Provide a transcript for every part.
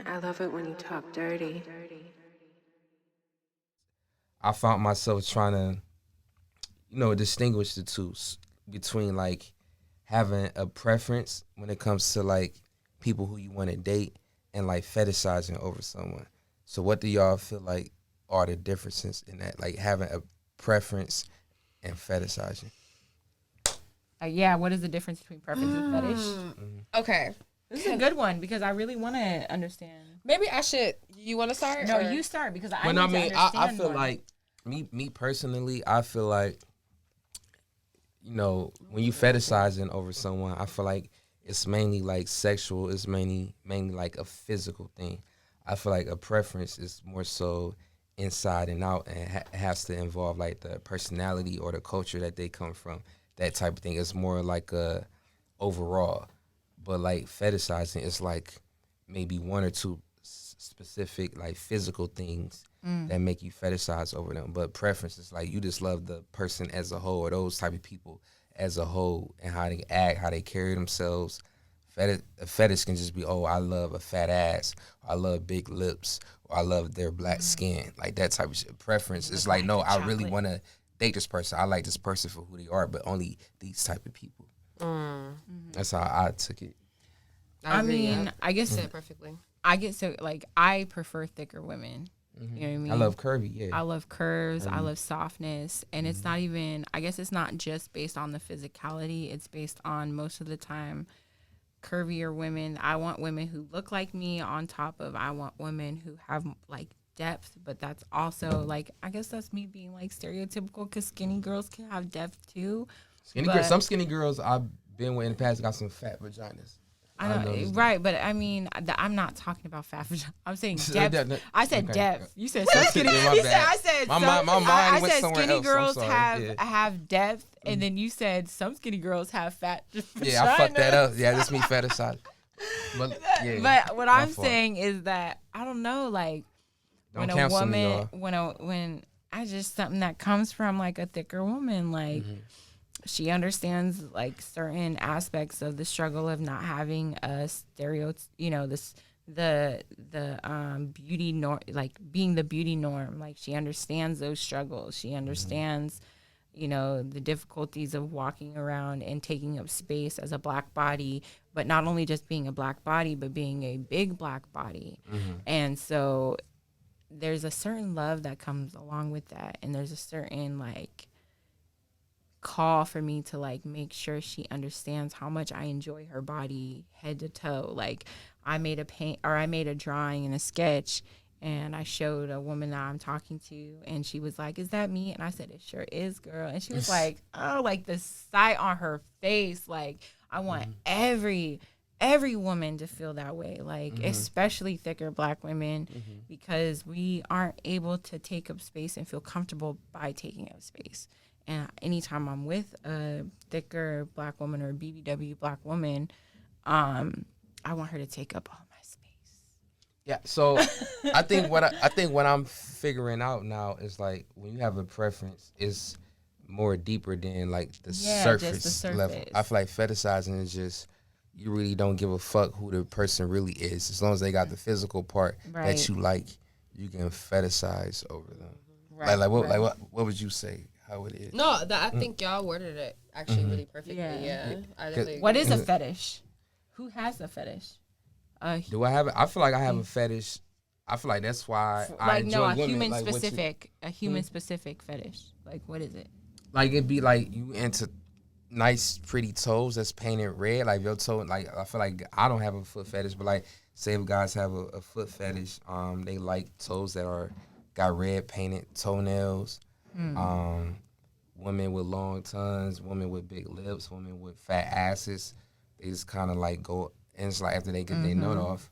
I love it when you talk dirty. I found myself trying to, distinguish the two between like having a preference when it comes to like people who you want to date and like fetishizing over someone. So what do y'all feel like are the differences in that? Like having a preference and fetishizing. Yeah, what is the difference between preference and fetish? Okay. This is a good one because I really want to understand. Maybe I should. You want to start? No, or? you start because I When need I to mean, understand I feel one. like me personally, I feel like when you fetishizing over someone, I feel like it's mainly like sexual. It's mainly like a physical thing. I feel like a preference is more so inside and out, and has to involve like the personality or the culture that they come from. That type of thing. It's more like a overall, but like fetishizing is like maybe one or two specific like physical things that make you fetishize over them. But preference is like you just love the person as a whole, or those type of people as a whole, and how they act, how they carry themselves. A fetish can just be, oh, I love a fat ass, or I love big lips, or I love their black skin, like that type of shit. Preference is like, no, I really want to date this person. I like this person for who they are, but only these type of people. That's how I took it. I agree, mean, I guess said it perfectly. I get so like I prefer thicker women. You know what I mean? I love curvy, yeah. I love curves. I love softness, and it's not even. I guess it's not just based on the physicality. It's based on most of the time curvier women. I want women who look like me. On top of, I want women who have like depth, but that's also like I guess that's me being like stereotypical because skinny girls can have depth too. Some skinny girls I've been with in the past got some fat vaginas. I know, right, but I mean, I'm not talking about fat vagina. I'm saying depth. I said depth. You said some skinny. Yeah, You said I said my some, mind I went said somewhere skinny else. girls I'm sorry. have depth, and then you said some skinny girls have fat. Yeah, I fucked that up. Yeah, that's me fetishizing. But yeah, But what my I'm fault. saying is that I don't know, like Don't when a cancel me, woman, y'all. when I just something that comes from like a thicker woman, like. She understands like certain aspects of the struggle of not having a the beauty norm, like being the beauty norm. Like she understands those struggles. She understands, the difficulties of walking around and taking up space as a black body, but not only just being a black body, but being a big black body. And so there's a certain love that comes along with that, and there's a certain like call for me to like make sure she understands how much I enjoy her body head to toe. Like I made a drawing and a sketch, and I showed a woman that I'm talking to, and she was like, "Is that me?" And I said, "It sure is, girl." And she was like, "Oh," like the sight on her face. Like I want every woman to feel that way, like especially thicker black women, because we aren't able to take up space and feel comfortable by taking up space. And anytime I'm with a thicker black woman or a BBW black woman, I want her to take up all my space. Yeah, so I think what I'm figuring out now is like when you have a preference, it's more deeper than like the surface level. I feel like fetishizing is just you really don't give a fuck who the person really is. As long as they got the physical part that you like, you can fetishize over them. Right. Like what would you say? How it is? No, I think y'all worded it actually really perfectly. Yeah. I definitely What agree. is a fetish? Who has a fetish? Do I have it? I feel like I have a fetish. I feel like that's why I enjoy women. A human specific fetish. Like what is it? Like it'd be like you into nice, pretty toes that's painted red. Like your toe, like I feel like I don't have a foot fetish, but like say if guys have a foot fetish, they like toes that got red painted toenails. Women with long tongues, women with big lips, women with fat asses. They just kind of like go, and it's like after they get their nut off,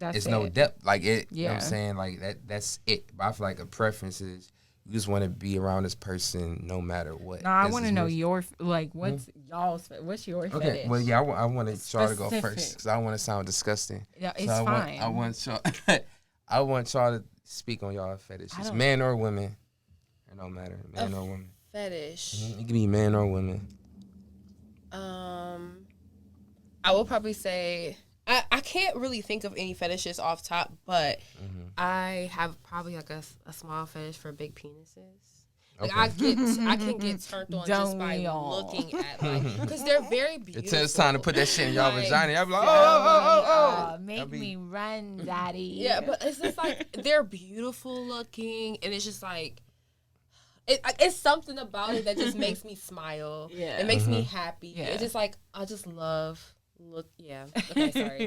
it's no depth. Like it, you know what I'm saying? Like that's it. But I feel like a preference is you just want to be around this person no matter what. No, I want to know your, like, what's what's your fetish? Okay, well, yeah, I want y'all to go first because I don't want to sound disgusting. Yeah, it's fine. I want y'all, I want y'all to speak on y'all fetishes, man or women. It don't matter, man or woman. Fetish. It can be man or women. I will probably say I can't really think of any fetishes off top, but I have probably like a small fetish for big penises. Like Okay. I can get turned on just by looking at because they're very beautiful. Until it's time to put that shit in y'all Like, vagina, y'all be like, oh. Make me run, daddy. Yeah, but it's just like they're beautiful looking, and it's just like it's something about it that just makes me smile. Yeah, it makes me happy. Yeah. It's just like I just love. Yeah. Okay, sorry.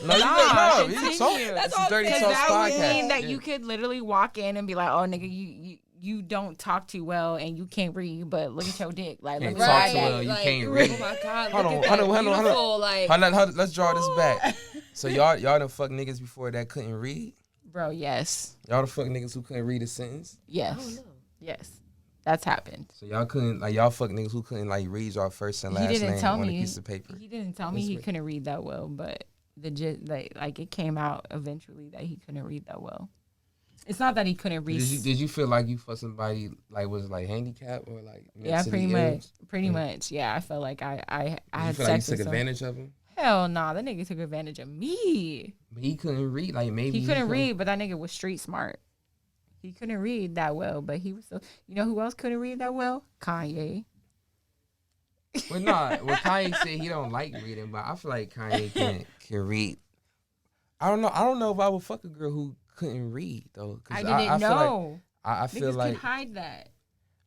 No, continue. That's all a dirty I'm talk That would podcast. mean that you could literally walk in and be like, "Oh, nigga, you don't talk too well and you can't read, but look at your dick. Like, Can't look talk at too that." well, you can't read. Oh my god! Hold look on, at hold that on, hold on, hold on. beautiful, like, Hold on, let's draw this back. So y'all done fuck niggas before that couldn't read? Bro, yes. Y'all the fuck niggas who couldn't read a sentence? Yes. I don't know. Yes. That's happened. So y'all couldn't, like, y'all fuck niggas who couldn't, like, read y'all first and last He didn't name tell on a me. piece of paper? He didn't tell me he couldn't read that well, but like it came out eventually that he couldn't read that well. It's not that he couldn't read. Did you feel like you fucked somebody, like, was, like, handicapped or, like, Yeah, mentally pretty ill? much. Yeah, I felt like I Did had you feel sex like you with took some- advantage of him? Hell nah, that nigga took advantage of me. But he couldn't read, like, maybe He couldn't read, but that nigga was street smart. He couldn't read that well, but he was so. You know who else couldn't read that well? Kanye. Well, well, Kanye said he don't like reading, but I feel like Kanye can read. I don't know if I would fuck a girl who couldn't read though. I didn't know. I feel Niggas like could hide that.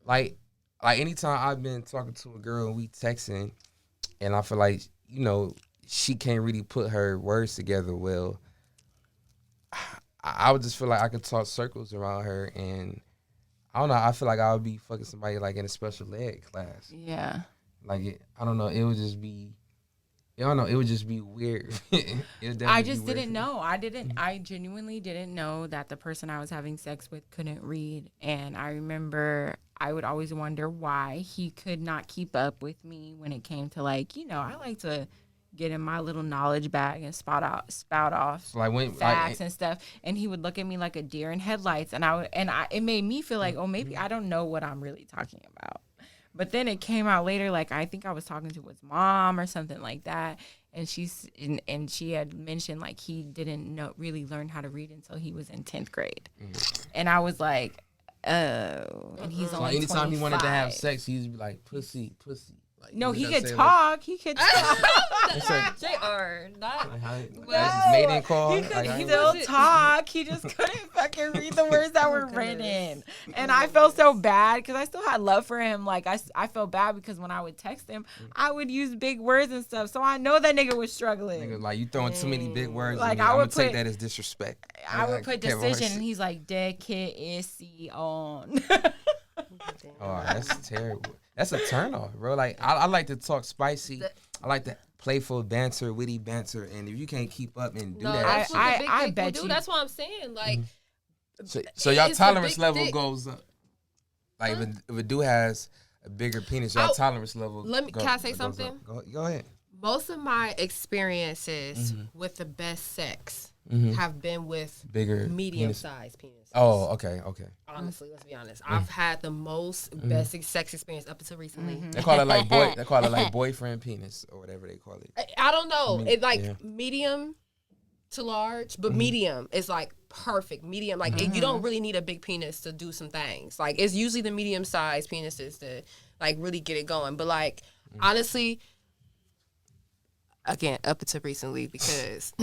like anytime I've been talking to a girl and we texting, and I feel like she can't really put her words together well. I would just feel like I could talk circles around her, and I don't know. I feel like I would be fucking somebody like in a special ed class. Yeah. Like I don't know. It would just be. I don't know. It would just be weird. I just didn't know. I genuinely didn't know that the person I was having sex with couldn't read. And I remember I would always wonder why he could not keep up with me when it came to I like to get in my little knowledge bag and spout off facts and stuff. And he would look at me like a deer in headlights. And it made me feel like, oh, maybe I don't know what I'm really talking about. But then it came out later, like I think I was talking to his mom or something like that, and she had mentioned like he didn't really learn how to read until he was in 10th grade, and I was like, oh, and he's only anytime 25. he wanted to have sex, he'd be like pussy. Like, no, he could talk. He could talk. JR, not. That's his maiden call. He could still talk. He just couldn't fucking read the words that were written. And I felt so bad because I still had love for him. Like I felt bad because when I would text him, I would use big words and stuff. So I know that nigga was struggling. Nigga, like you throwing too many big words. Like I would take that as disrespect. I would put decision, and he's like, "De que es on." Oh, that's terrible. That's a turnoff, bro. Like I like to talk spicy. I like the playful banter, witty banter, and if you can't keep up and do that, I bet you. That's what I'm saying. Like, so y'all tolerance level dick. goes up. Like if a dude has a bigger penis, y'all tolerance level. Can I say something? Go ahead. Most of my experiences with the best sex have been with Bigger medium-sized penises. Oh, okay. Honestly, let's be honest. I've had the most best sex experience up until recently. They call it like boyfriend penis or whatever they call it. I don't know. It's medium to large, but medium is like perfect. Medium, like you don't really need a big penis to do some things. Like it's usually the medium-sized penises that like really get it going. But like honestly. Again, up until recently because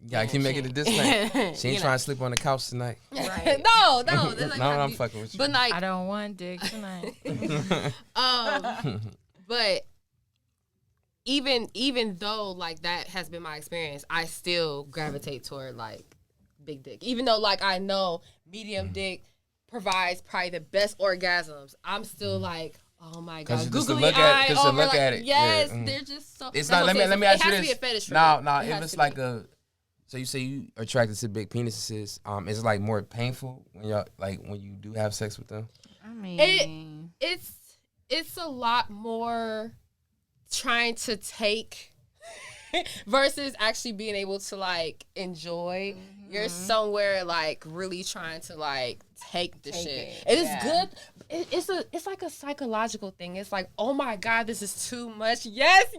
Yeah, keep making it this night. She ain't trying to sleep on the couch tonight. Right. No. Like, no, I'm fucking with you. But like, I don't want dick tonight. But even though like that has been my experience, I still gravitate toward like big dick. Even though like I know medium dick provides probably the best orgasms, I'm still like. Oh my god! Googly eye over like yes, they're just so. It's not. Let me ask you this. It has to be a fetish for No. me. If it's like a, so you say you are attracted to big penises. Is it like more painful when you do have sex with them? I mean, it's a lot more trying to take versus actually being able to like enjoy. You're somewhere like really trying to like take the shit. it, And it's good. It's like a psychological thing. It's like, oh my God, this is too much. Yes.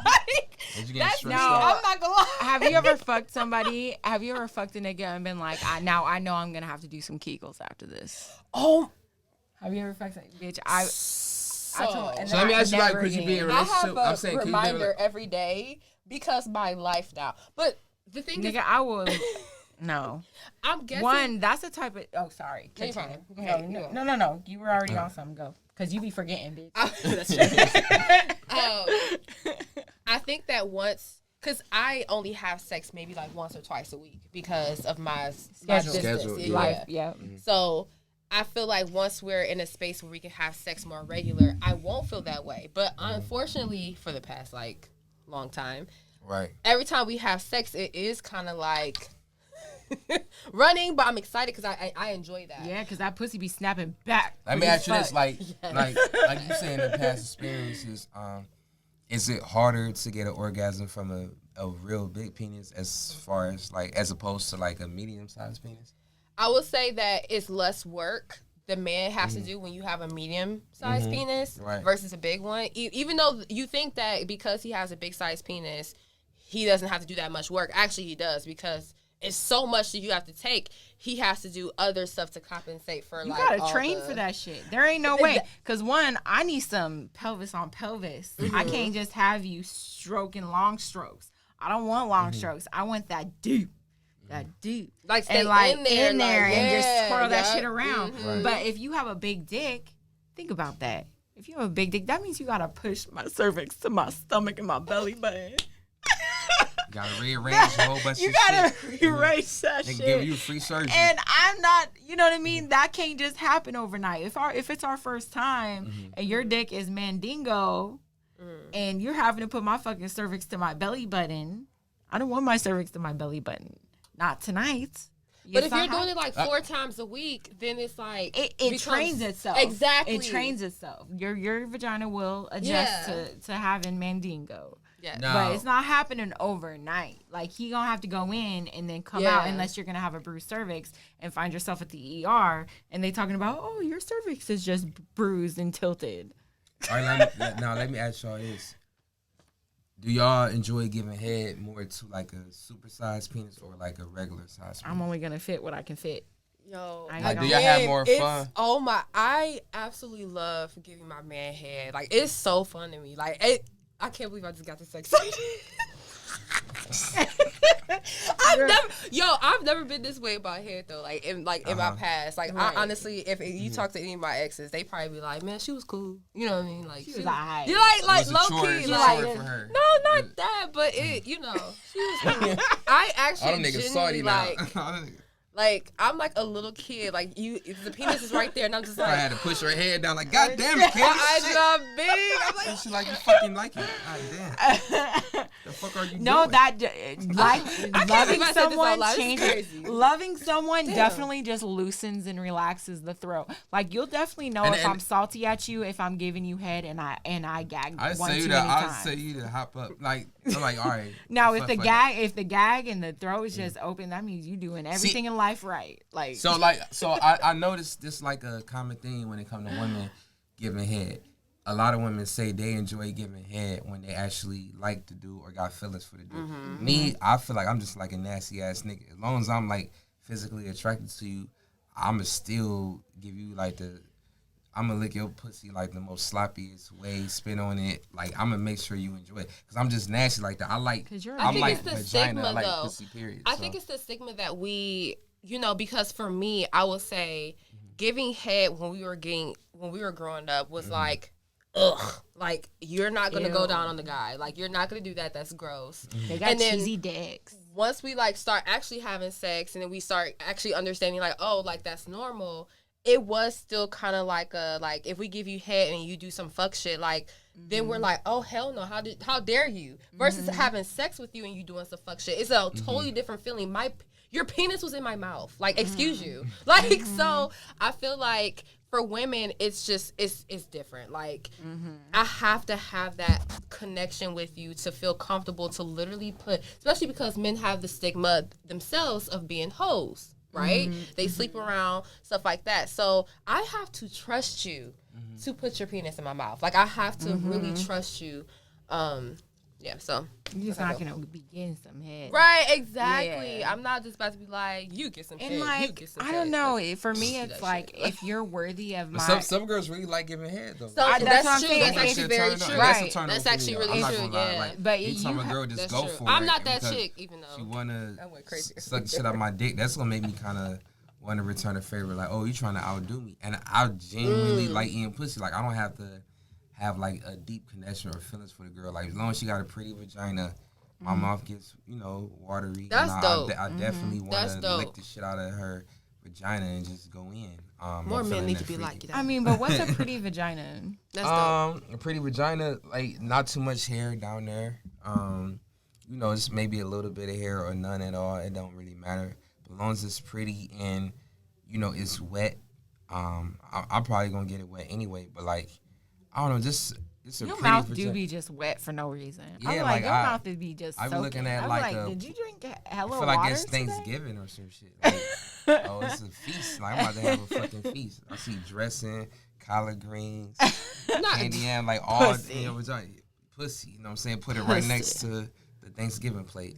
Like that's stressed no. out? I'm not gonna lie. Have you ever fucked somebody? Have you ever fucked a nigga and been like, I know I'm gonna have to do some Kegels after this? Oh, Have you ever fucked somebody? Bitch, so So let me ask you, like, never could you be in a I relationship? have a I'm saying, could you be in a reminder every day because my life now. But the thing is, nigga, I will. No. I'm guessing. One, that's the type of. Oh, sorry. No, you're Continue. fine. Go ahead. No. You were already on something. Go. Because you be forgetting, bitch. That's true. I think that once, because I only have sex maybe like once or twice a week because of my distance. Schedule, Yeah. yeah. Life, yeah. So I feel like once we're in a space where we can have sex more regular, I won't feel that way. But unfortunately, for the past like long time, Right. every time we have sex, it is kind of like running, but I'm excited because I enjoy that. Yeah, because that pussy be snapping back. Let me quick ask you as this, fuck. like you saying in past experiences, is it harder to get an orgasm from a real big penis as far as like as opposed to like a medium sized penis? I would say that it's less work the man has to do when you have a medium-sized penis versus a big one. Even though you think that because he has a big-sized penis, he doesn't have to do that much work. Actually, he does because it's so much that you have to take. He has to do other stuff to compensate for You like gotta all train for that shit. There ain't no way. Because one, I need some pelvis on pelvis. I can't just have you stroking long strokes. I don't want long strokes. I want that deep. That deep. Like stay and like in there, and like, just twirl that yeah. shit around. But if you have a big dick, think about that. If you have a big dick, that means you gotta push my cervix to my stomach and my belly button. You gotta rearrange a whole bunch You of gotta shit. rearrange that They shit. give you free surgery. And I'm not, you know what I mean? That can't just happen overnight. If it's our first time and your dick is mandingo and you're having to put my fucking cervix to my belly button, I don't want my cervix to my belly button. Not tonight. But if you're doing it like 4 times a week, then it's like it becomes- trains itself. Exactly. It trains itself. Your vagina will adjust to having mandingo. Yeah. No. But it's not happening overnight. Like, he gonna have to go in and then come out Yeah. unless you're gonna have a bruised cervix and find yourself at the ER and they talking about, oh, your cervix is just bruised and tilted. All right, let me ask y'all this. Do y'all enjoy giving head more to like a supersized penis or like a regular size penis? I'm only gonna fit what I can fit. Yo, I Like, know. do y'all have more it's- fun? Oh my! I absolutely love giving my man head. Like it's so fun to me. Like I can't believe I just got the sex. I've never been this way about head though. Like in my past, like I honestly, if you talk to any of my exes, they probably be like, "Man, she was cool." You know what I mean? Like She was alright. You're like It was a low chore. key, It's a like chore for her. no, not that, but it, you know, she was cool. I All actually them niggas genuinely salty now. like. Like, I'm like a little kid. Like, the penis is right there, and I'm just I like, had to push her head down. Like, God damn it, kid. my eyes got big. I'm like, She like you fucking like it. God damn. The fuck are you No, doing? that like believe loving I said this out someone loud. This is changes. crazy. Loving someone definitely just loosens and relaxes the throat. Like, you'll definitely know And- if and- I'm salty at you if I'm giving you head and I gag I one say too you many to, I times. say you to hop up. Like, I'm like, all right. Now, if fuck the like- gag and the throat is just open, that means you doing everything in life right. Like, So I noticed this like a common thing when it comes to women giving head. A lot of women say they enjoy giving head when they actually like to do or got feelings for the dude. Me, I feel like I'm just like a nasty ass nigga. As long as I'm like physically attracted to you, I'ma still give you like I'ma lick your pussy like the most sloppiest way, spit on it. Like, I'ma make sure you enjoy it. Cause I'm just nasty like that. I like, 'Cause you're a I I'm think like it's the vagina. stigma, I like though. pussy, period. I So, think it's the stigma that we, because for me, I would say giving head when we were growing up was like, ugh, like you're not gonna go Ew. down on the guy, like you're not gonna do that. That's gross. they got and then- cheesy dicks. Once we like start actually having sex and then we start actually understanding like, oh, like that's normal, it was still kind of like if we give you head and you do some fuck shit, like then we're like, oh hell no, how dare you, versus having sex with you and you doing some fuck shit. It's a totally different feeling. Your penis was in my mouth, like excuse you, like so I feel like for women, it's just it's different. Like I have to have that connection with you to feel comfortable to literally put, especially because men have the stigma themselves of being hoes, right? They sleep around, stuff like that. So I have to trust you to put your penis in my mouth. Like I have to really trust you. Yeah, so You're just not gonna be getting some head, right, exactly. Yeah. I'm not just about to be like, you get some and head, like you get some I head. don't know. Like, For me, do it's that like shit. if you're worthy of But my. some girls really like giving head though. So that's what that's I'm true. saying. That's That actually shit very turn up. true. That's a Right. turn up That's for me, actually though. really I'm not true, gonna lie. yeah. Like, But anytime you a girl ha- just That's go true. for I'm it not that because chick, even though she wanna I went crazy. suck the shit out my dick. That's gonna make me kind of want to return a favor. Like, oh, you trying to outdo me? And I genuinely like eating pussy. Like, I don't have to have like a deep connection or feelings for the girl. Like, as long as she got a pretty vagina, my mouth gets watery. That's and dope. I definitely want That's to dope. lick the shit out of her vagina and just go in. More I'm men feeling need that to be freaky. like that. I mean, but what's a pretty vagina? That's dope. A pretty vagina, like not too much hair down there. It's maybe a little bit of hair or none at all. It don't really matter. But as long as it's pretty and it's wet, I'm probably gonna get it wet anyway. But like, I don't know, just it's a Your pretty mouth vagina. do be just wet for no reason. Yeah, I'm like, your I- mouth would be just I be soaking. looking at I'm like did you drink I hella feel like water it's today? Thanksgiving or some shit. Like, oh, it's a feast. Like, I'm about to have a fucking feast. I see dressing, collard greens, candy yam, like all Pussy. vagina. Pussy, you know what I'm saying? Put it right Pussy. next to the Thanksgiving plate.